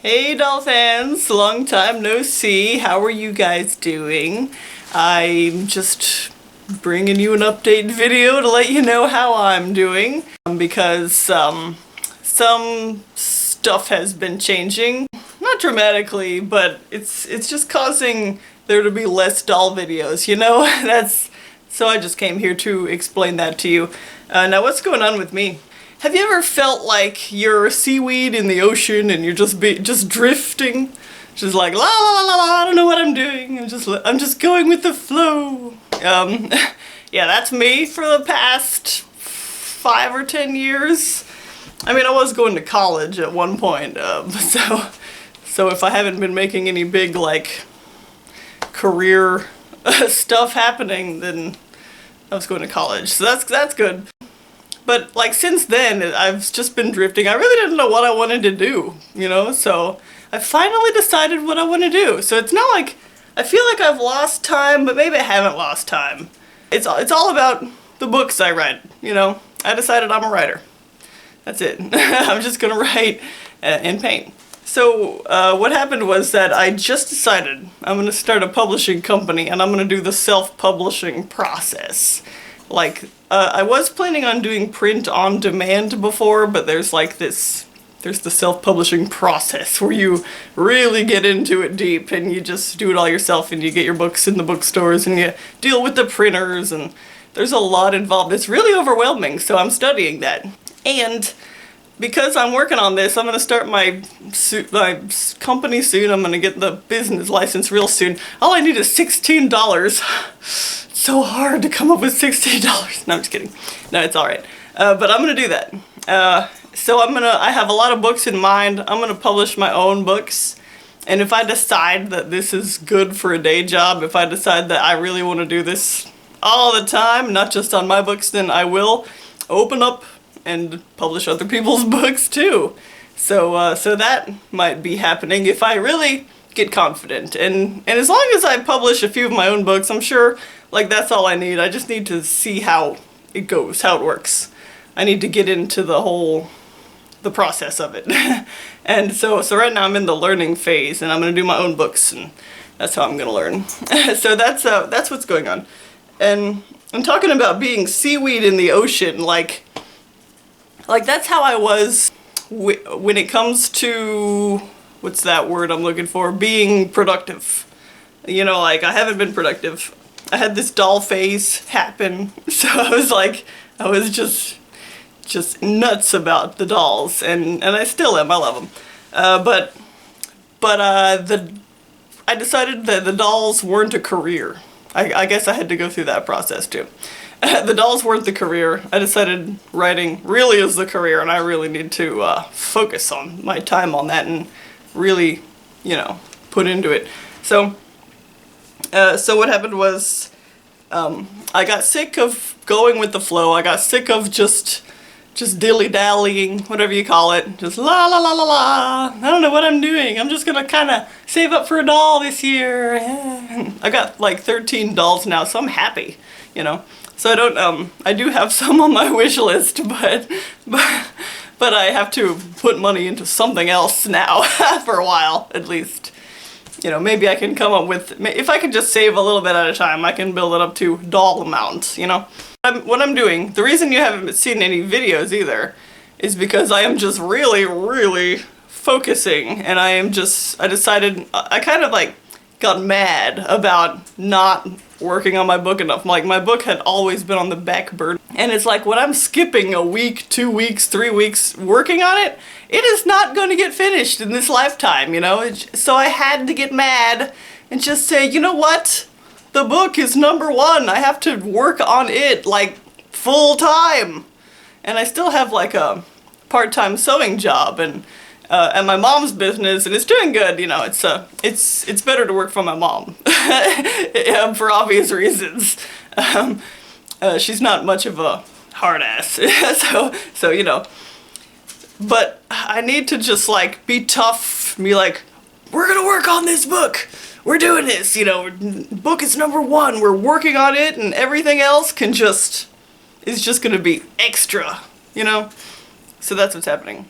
Hey doll fans, long time no see. How are you guys doing? I'm just bringing you an update video to let you know how I'm doing because some stuff has been changing. Not dramatically, but it's just causing there to be less doll videos, you know? So I just came here to explain that to you. Now what's going on with me? Have you ever felt like you're seaweed in the ocean and you're just drifting? Just like la la la la, I don't know what I'm doing. I'm just going with the flow. Yeah, that's me for the past 5 or 10 years. I mean, I was going to college at one point, so if I haven't been making any big like career stuff happening, then I was going to college. So that's good. But like since then, I've just been drifting. I really didn't know what I wanted to do, you know? So I finally decided what I want to do. So it's not like I feel like I've lost time, but maybe I haven't lost time. It's all about the books I write, you know? I decided I'm a writer. That's it. I'm just gonna write and paint. So what happened was that I just decided I'm gonna start a publishing company and I'm gonna do the self-publishing process. Like, I was planning on doing print on demand before, but there's the self-publishing process where you really get into it deep and you just do it all yourself and you get your books in the bookstores and you deal with the printers and there's a lot involved. It's really overwhelming, so I'm studying that. And because I'm working on this, I'm going to start my company soon. I'm going to get the business license real soon. All I need is $16. So hard to come up with $16. No, I'm just kidding. No, it's alright. But I'm gonna do that. So I have a lot of books in mind. I'm gonna publish my own books. And if I decide that this is good for a day job, if I decide that I really want to do this all the time, not just on my books, then I will open up and publish other people's books too. So that might be happening if I really get confident. And as long as I publish a few of my own books, I'm sure like that's all I need. I just need to see how it goes, how it works. I need to get into the process of it. And so right now I'm in the learning phase and I'm gonna do my own books and that's how I'm gonna learn. So that's what's going on. And I'm talking about being seaweed in the ocean, like that's how I was when it comes to, what's that word I'm looking for? Being productive. You know, like I haven't been productive. I had this doll phase happen, so I was just nuts about the dolls, and I still am. I love them, but I decided that the dolls weren't a career. I guess I had to go through that process too. The dolls weren't the career. I decided writing really is the career, and I really need to focus on my time on that and really, you know, put into it. So what happened was, I got sick of going with the flow. I got sick of just dilly-dallying, whatever you call it. Just la la la la la. I don't know what I'm doing. I'm just gonna kind of save up for a doll this year. I got like 13 dolls now, so I'm happy, you know. So I do have some on my wish list, but I have to put money into something else now for a while, at least. You know, maybe I can come up with, if I can just save a little bit at a time, I can build it up to doll amounts, you know? What I'm doing, the reason you haven't seen any videos either, is because I am just really, really focusing, and I decided, I kind of like got mad about not working on my book enough. Like, my book had always been on the back burner, and it's like when I'm skipping a week, 2 weeks, 3 weeks working on it, it is not going to get finished in this lifetime, you know? So I had to get mad and just say, you know what? The book is #1. I have to work on it like full time. And I still have like a part-time sewing job and my mom's business, and it's doing good, you know. It's better to work for my mom for obvious reasons. She's not much of a hard ass, so you know. But I need to just like be tough, be like, we're gonna work on this book. We're doing this, you know. Book is #1. We're working on it, and everything else is just gonna be extra, you know. So that's what's happening.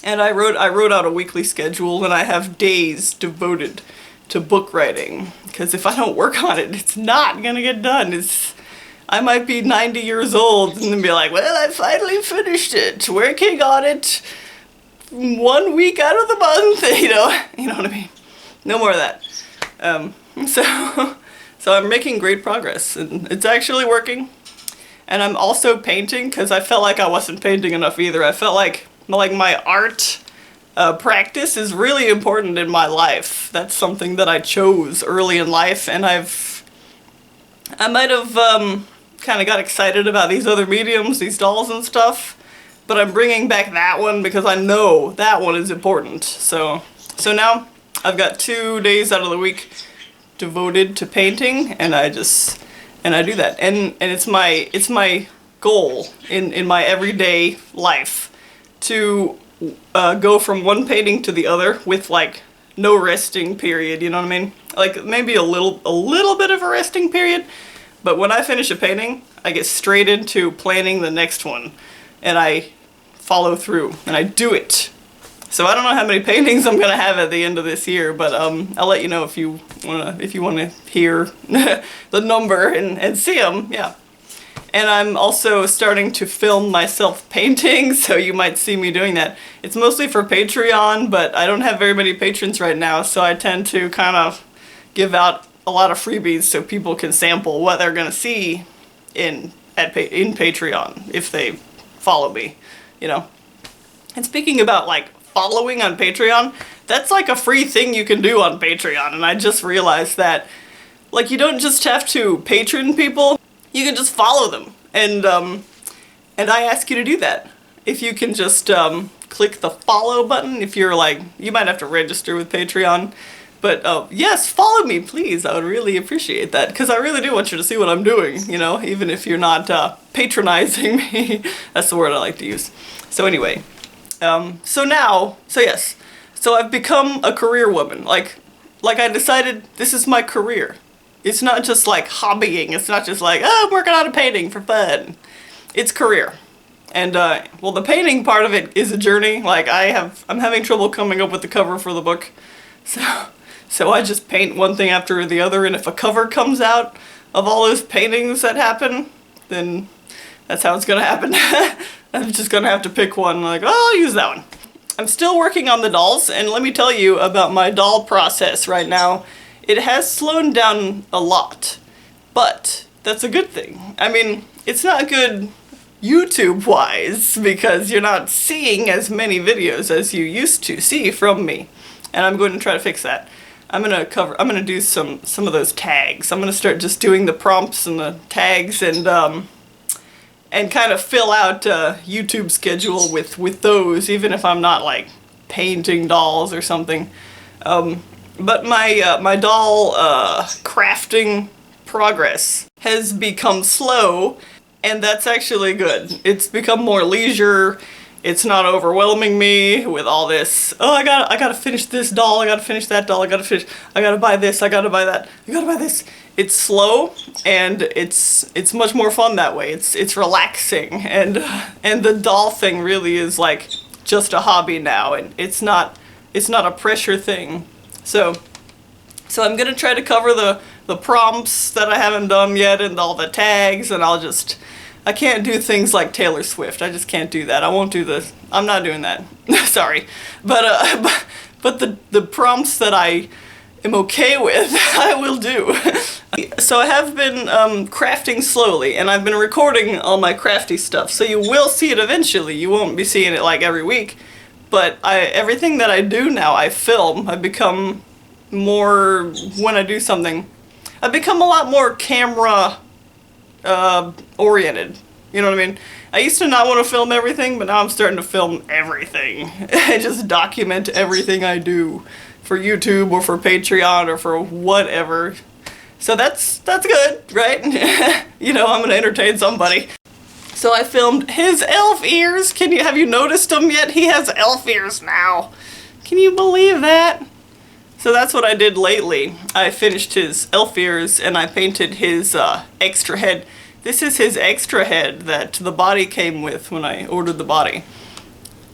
And I wrote out a weekly schedule, and I have days devoted to book writing, because if I don't work on it, it's not gonna get done. I might be 90 years old and then be like, well, I finally finished it, working on it 1 week out of the month, you know what I mean? No more of that. So I'm making great progress, and it's actually working. And I'm also painting, because I felt like I wasn't painting enough either. I felt like my art practice is really important in my life. That's something that I chose early in life, and I might have kind of got excited about these other mediums, these dolls and stuff, but I'm bringing back that one because I know that one is important. So now I've got 2 days out of the week devoted to painting, and I do that, and it's my goal in my everyday life to go from one painting to the other with like no resting period, you know what I mean? Like maybe a little bit of a resting period, but when I finish a painting, I get straight into planning the next one, and I follow through and I do it. So I don't know how many paintings I'm gonna have at the end of this year, but I'll let you know if you wanna hear the number and see them. Yeah. And I'm also starting to film myself painting, so you might see me doing that. It's mostly for Patreon, but I don't have very many patrons right now, so I tend to kind of give out a lot of freebies so people can sample what they're gonna see in Patreon if they follow me, you know. And speaking about like following on Patreon, that's like a free thing you can do on Patreon, and I just realized that like you don't just have to patron people, you can just follow them, and I ask you to do that. If you can just click the follow button, if you're like, you might have to register with Patreon, but yes, follow me please. I would really appreciate that, because I really do want you to see what I'm doing, you know, even if you're not patronizing me. That's the word I like to use. So anyway, so I've become a career woman. Like I decided this is my career. It's not just like hobbying. It's not just like, oh, I'm working on a painting for fun. It's career. And well, the painting part of it is a journey. Like I'm having trouble coming up with the cover for the book. So I just paint one thing after the other, and if a cover comes out of all those paintings that happen, then that's how it's gonna happen. I'm just gonna have to pick one, like, oh, I'll use that one. I'm still working on the dolls, and let me tell you about my doll process right now. It has slowed down a lot, but that's a good thing. I mean, it's not good YouTube-wise, because you're not seeing as many videos as you used to see from me, and I'm going to try to fix that. I'm gonna do some of those tags. I'm gonna start just doing the prompts and the tags, and kind of fill out a YouTube schedule with those, even if I'm not like painting dolls or something. But my doll crafting progress has become slow, and that's actually good. It's become more leisure. It's not overwhelming me with all this, oh, I gotta finish this doll, I gotta finish that doll, I gotta buy this, I gotta buy that, I gotta buy this. It's slow, and it's much more fun that way. It's relaxing, and the doll thing really is like just a hobby now, and it's not a pressure thing. So I'm gonna try to cover the prompts that I haven't done yet, and all the tags, and I can't do things like Taylor Swift. I just can't do that. I won't do this. I'm not doing that. Sorry. But the prompts that I am okay with, I will do. So I have been crafting slowly, and I've been recording all my crafty stuff. So you will see it eventually. You won't be seeing it like every week. But everything that I do now, I film. I become more, when I do something, I become a lot more camera oriented. You know what I mean? I used to not want to film everything, but now I'm starting to film everything. I just document everything I do for YouTube or for Patreon or for whatever. So that's good, right? You know, I'm gonna entertain somebody. So I filmed his elf ears. Have you noticed him yet? He has elf ears now. Can you believe that? So that's what I did lately. I finished his elf ears, and I painted his extra head. This is his extra head that the body came with when I ordered the body.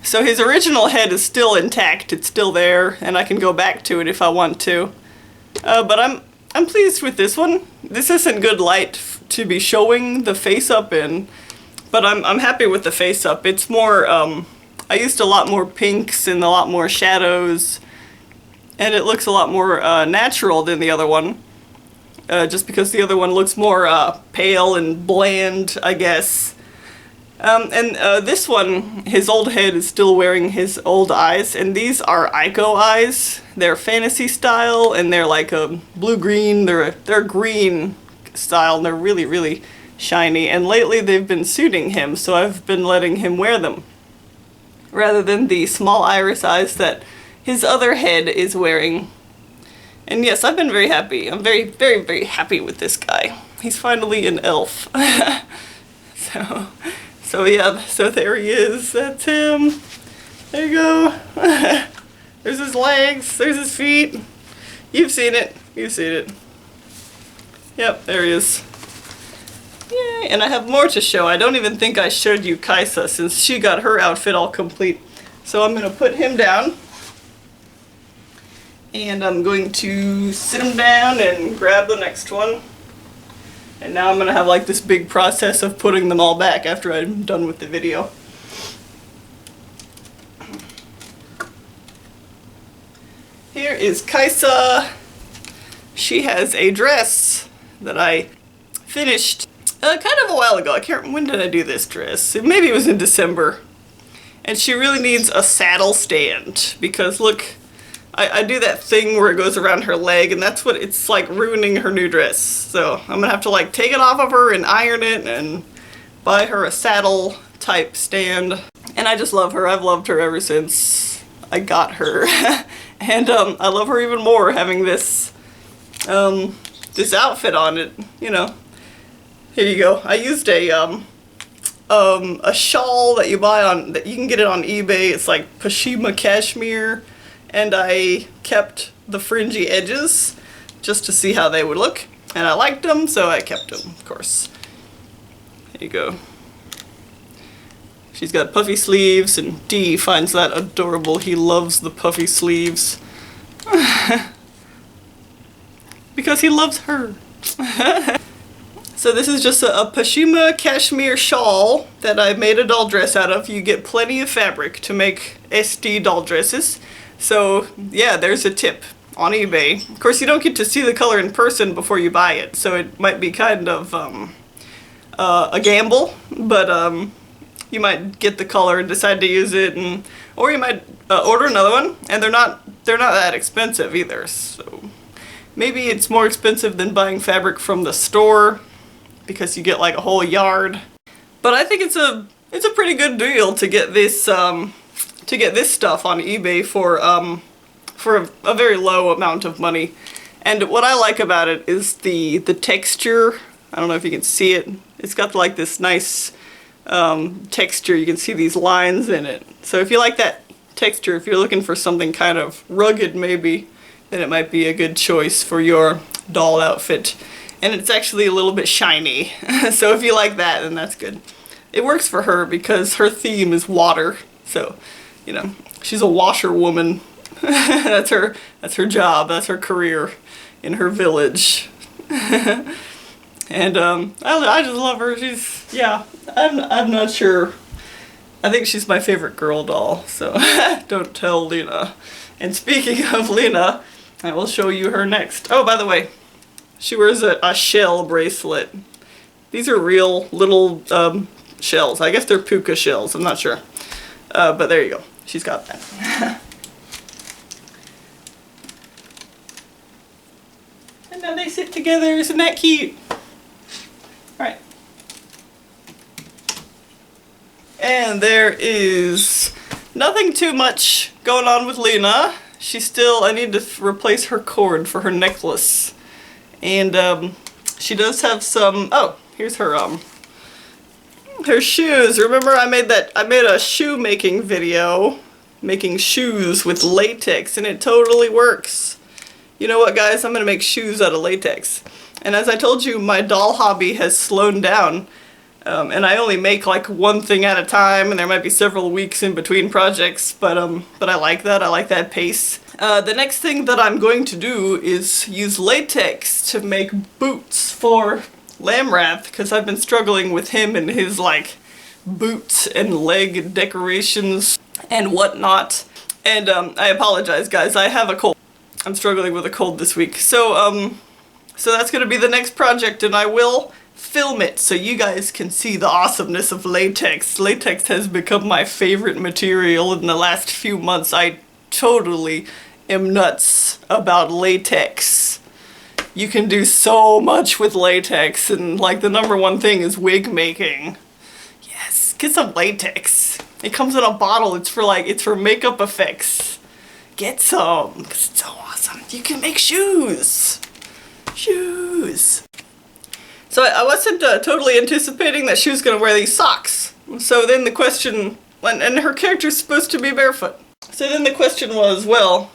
So his original head is still intact, it's still there, and I can go back to it if I want to. But I'm pleased with this one. This isn't good light to be showing the face up in, but I'm happy with the face up. It's more, I used a lot more pinks and a lot more shadows, and it looks a lot more natural than the other one. Just because the other one looks more pale and bland, I guess. This one, his old head is still wearing his old eyes, and these are Ico eyes. They're fantasy style, and they're like a blue-green, they're green style, and they're really, really shiny. And lately they've been suiting him, so I've been letting him wear them, rather than the small iris eyes that his other head is wearing. And yes, I've been very happy. I'm very, very, very happy with this guy. He's finally an elf. So yeah, so there he is. That's him. There you go. There's his legs. There's his feet. You've seen it. You've seen it. Yep, there he is. Yay, and I have more to show. I don't even think I showed you Kaisa since she got her outfit all complete. So I'm going to put him down. And I'm going to sit him down and grab the next one. And now I'm going to have like this big process of putting them all back after I'm done with the video. Here is Kaisa. She has a dress that I finished kind of a while ago. I can't, when did I do this dress? Maybe it was in December. And she really needs a saddle stand because look, I do that thing where it goes around her leg, and that's what it's like ruining her new dress. So I'm gonna have to like take it off of her and iron it and buy her a saddle type stand. And I just love her. I've loved her ever since I got her. And I love her even more having this this outfit on it, you know. Here you go. I used a shawl that you buy on, that you can get it on eBay. It's like Pashima cashmere. And I kept the fringy edges just to see how they would look. And I liked them, so I kept them, of course. There you go. She's got puffy sleeves, and Dee finds that adorable. He loves the puffy sleeves. Because he loves her. So this is just a Pashima cashmere shawl that I made a doll dress out of. You get plenty of fabric to make SD doll dresses. So yeah, there's a tip on eBay. Of course, you don't get to see the color in person before you buy it, so it might be kind of a gamble, but you might get the color and decide to use it, and or you might order another one, and they're not that expensive either. So maybe it's more expensive than buying fabric from the store because you get like a whole yard. But I think it's a pretty good deal to get this stuff on eBay for a very low amount of money. And what I like about it is the texture. I don't know if you can see it. It's got like this nice texture. You can see these lines in it. So if you like that texture, if you're looking for something kind of rugged maybe, then it might be a good choice for your doll outfit. And it's actually a little bit shiny. So if you like that, then that's good. It works for her because her theme is water. So, you know, she's a washerwoman. That's her job. That's her career in her village. And I just love her. She's, yeah, I'm not sure. I think she's my favorite girl doll. So don't tell Lena. And speaking of Lena, I will show you her next. Oh, by the way, she wears a shell bracelet. These are real little shells. I guess they're puka shells. I'm not sure. But there you go. She's got that. And now they sit together. Isn't that cute? Alright. And there is nothing too much going on with Lena. I need to replace her cord for her necklace. And she does have some, oh, here's her shoes. Remember I made a shoe making video, making shoes with latex, and it totally works. You know what, guys? I'm gonna make shoes out of latex. And as I told you, my doll hobby has slowed down. And I only make like one thing at a time, and there might be several weeks in between projects, but I like that. I like that pace. The next thing that I'm going to do is use latex to make boots for Lamrath, because I've been struggling with him and his like boots and leg decorations and whatnot. And I apologize, guys. I have a cold. I'm struggling with a cold this week. So that's gonna be the next project, and I will film it so you guys can see the awesomeness of latex. Latex has become my favorite material in the last few months. I totally am nuts about latex. You can do so much with latex, and like the #1 thing is wig making. Yes, get some latex. It comes in a bottle. It's for makeup effects. Get some. It's so awesome. You can make shoes. Shoes. So I wasn't totally anticipating that she was going to wear these socks. So then the question, and her character's supposed to be barefoot. So then the question was, well,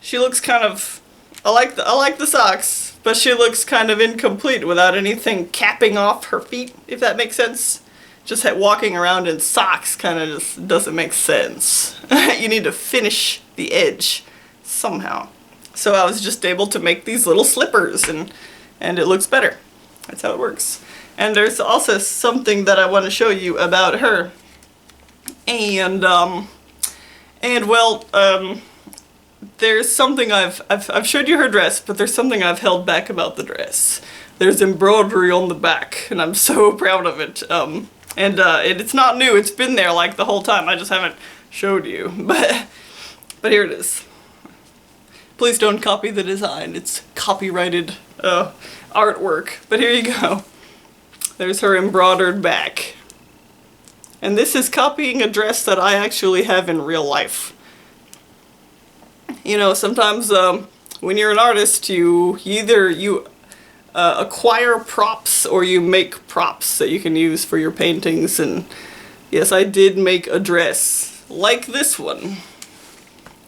she looks kind of, I like the socks, but she looks kind of incomplete without anything capping off her feet, if that makes sense. Just walking around in socks kind of just doesn't make sense. You need to finish the edge somehow. So I was just able to make these little slippers, and it looks better. That's how it works. And there's also something that I want to show you about her. And well, there's something I've showed you her dress, but there's something I've held back about the dress. There's embroidery on the back, and I'm so proud of it. It's not new. It's been there like the whole time. I just haven't showed you. But here it is. Please don't copy the design. It's copyrighted artwork. But here you go. There's her embroidered back. And this is copying a dress that I actually have in real life. You know, sometimes when you're an artist, you either acquire props or you make props that you can use for your paintings. And yes, I did make a dress like this one.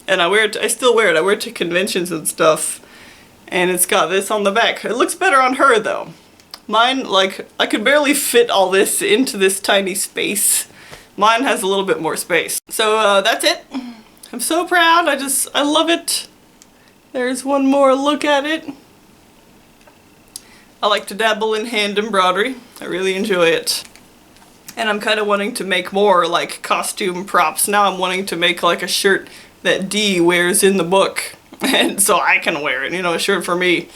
And I still wear it. I wear it to conventions and stuff. And it's got this on the back. It looks better on her though. Mine, like, I could barely fit all this into this tiny space. Mine has a little bit more space. So that's it. I'm so proud. I love it. There's one more look at it. I like to dabble in hand embroidery. I really enjoy it. And I'm kind of wanting to make more like costume props. Now I'm wanting to make like a shirt that Dee wears in the book, and so I can wear it, you know, a shirt for me.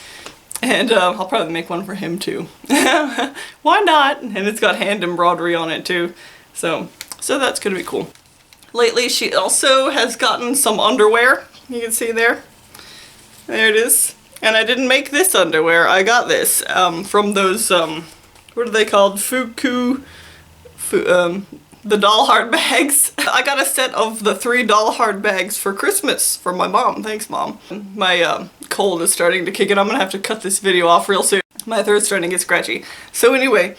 And I'll probably make one for him too. Why not? And it's got hand embroidery on it too. So that's gonna be cool. Lately she also has gotten some underwear. You can see there. There it is. And I didn't make this underwear. I got this from those, what are they called? The doll heart bags. I got a set of the 3 doll heart bags for Christmas from my mom. Thanks, Mom. My cold is starting to kick in. I'm gonna have to cut this video off real soon. My throat's starting to get scratchy. So anyway,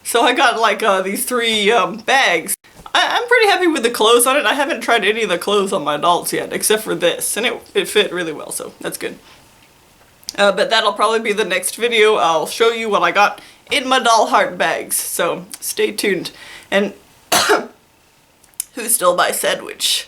so I got like these 3 bags. I'm pretty happy with the clothes on it. I haven't tried any of the clothes on my dolls yet, except for this, and it fit really well, so that's good. But that'll probably be the next video. I'll show you what I got in my doll heart bags, so stay tuned. And who stole my sandwich?